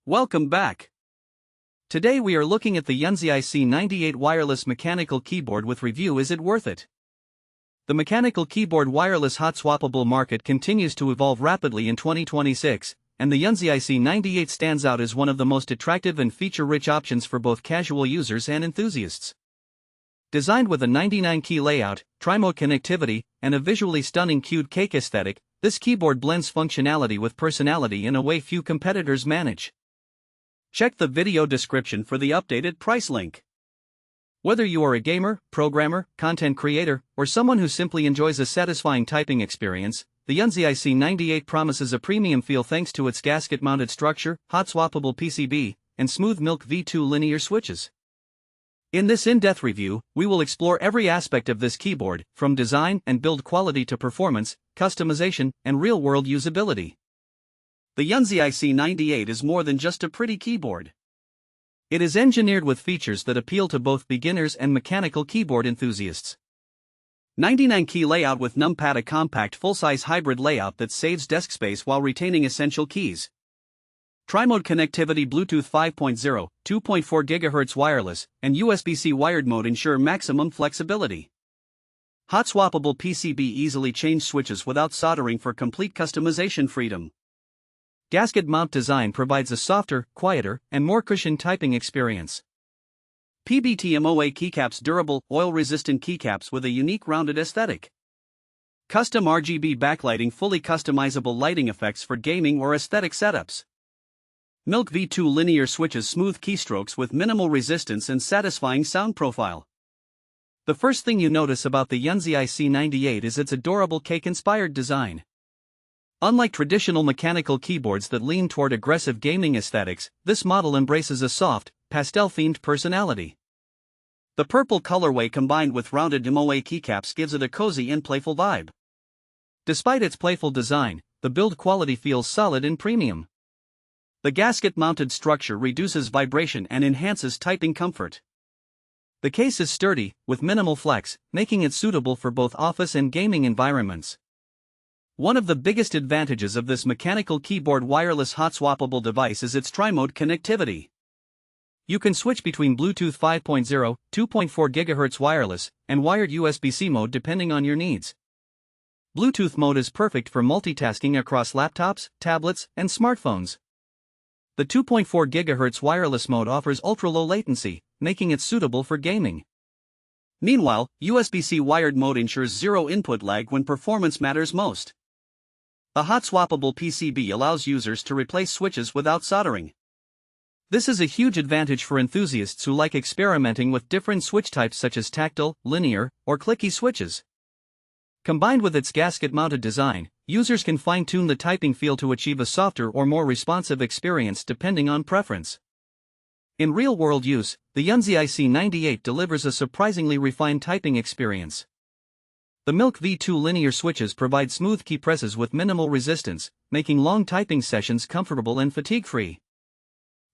Welcome back. Today we are looking at the YUNZII C98 wireless mechanical keyboard with review. Is it worth it? The mechanical keyboard wireless hot-swappable market continues to evolve rapidly in 2026, and the YUNZII C98 stands out as one of the most attractive and feature-rich options for both casual users and enthusiasts. Designed with a 99-key layout, tri-mode connectivity, and a visually stunning cued cake aesthetic, this keyboard blends functionality with personality in a way few competitors manage. Check the video description for the updated price link. Whether you are a gamer, programmer, content creator, or someone who simply enjoys a satisfying typing experience, the YUNZII C98 promises a premium feel thanks to its gasket-mounted structure, hot-swappable PCB, and smooth Milk V2 linear switches. In this in-depth review, we will explore every aspect of this keyboard, from design and build quality to performance, customization, and real-world usability. The YUNZII C98 is more than just a pretty keyboard. It is engineered with features that appeal to both beginners and mechanical keyboard enthusiasts. 99-key layout with numpad, a compact full-size hybrid layout that saves desk space while retaining essential keys. Tri-mode connectivity, Bluetooth 5.0, 2.4 GHz wireless, and USB-C wired mode ensure maximum flexibility. Hot-swappable PCB, easily change switches without soldering for complete customization freedom. Gasket mount design provides a softer, quieter, and more cushioned typing experience. PBT MOA keycaps, durable, oil-resistant keycaps with a unique rounded aesthetic. Custom RGB backlighting, fully customizable lighting effects for gaming or aesthetic setups. Milk V2 linear switches, smooth keystrokes with minimal resistance and satisfying sound profile. The first thing you notice about the YUNZII C98 is its adorable cake-inspired design. Unlike traditional mechanical keyboards that lean toward aggressive gaming aesthetics, this model embraces a soft, pastel-themed personality. The purple colorway combined with rounded MOA keycaps gives it a cozy and playful vibe. Despite its playful design, the build quality feels solid and premium. The gasket-mounted structure reduces vibration and enhances typing comfort. The case is sturdy, with minimal flex, making it suitable for both office and gaming environments. One of the biggest advantages of this mechanical keyboard wireless hot-swappable device is its tri-mode connectivity. You can switch between Bluetooth 5.0, 2.4 GHz wireless, and wired USB-C mode depending on your needs. Bluetooth mode is perfect for multitasking across laptops, tablets, and smartphones. The 2.4 GHz wireless mode offers ultra-low latency, making it suitable for gaming. Meanwhile, USB-C wired mode ensures zero input lag when performance matters most. A hot-swappable PCB allows users to replace switches without soldering. This is a huge advantage for enthusiasts who like experimenting with different switch types such as tactile, linear, or clicky switches. Combined with its gasket-mounted design, users can fine-tune the typing feel to achieve a softer or more responsive experience depending on preference. In real-world use, the YUNZII C98 delivers a surprisingly refined typing experience. The Milk V2 linear switches provide smooth key presses with minimal resistance, making long typing sessions comfortable and fatigue-free.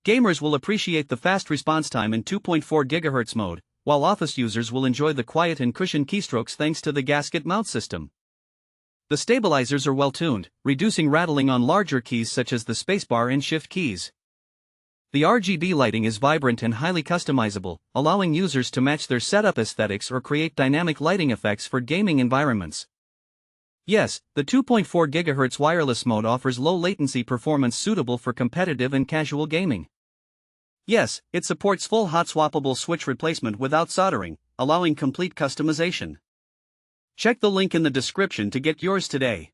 Gamers will appreciate the fast response time in 2.4 GHz mode, while office users will enjoy the quiet and cushioned keystrokes thanks to the gasket mount system. The stabilizers are well-tuned, reducing rattling on larger keys such as the spacebar and shift keys. The RGB lighting is vibrant and highly customizable, allowing users to match their setup aesthetics or create dynamic lighting effects for gaming environments. Yes, the 2.4 GHz wireless mode offers low-latency performance suitable for competitive and casual gaming. Yes, it supports full hot-swappable switch replacement without soldering, allowing complete customization. Check the link in the description to get yours today.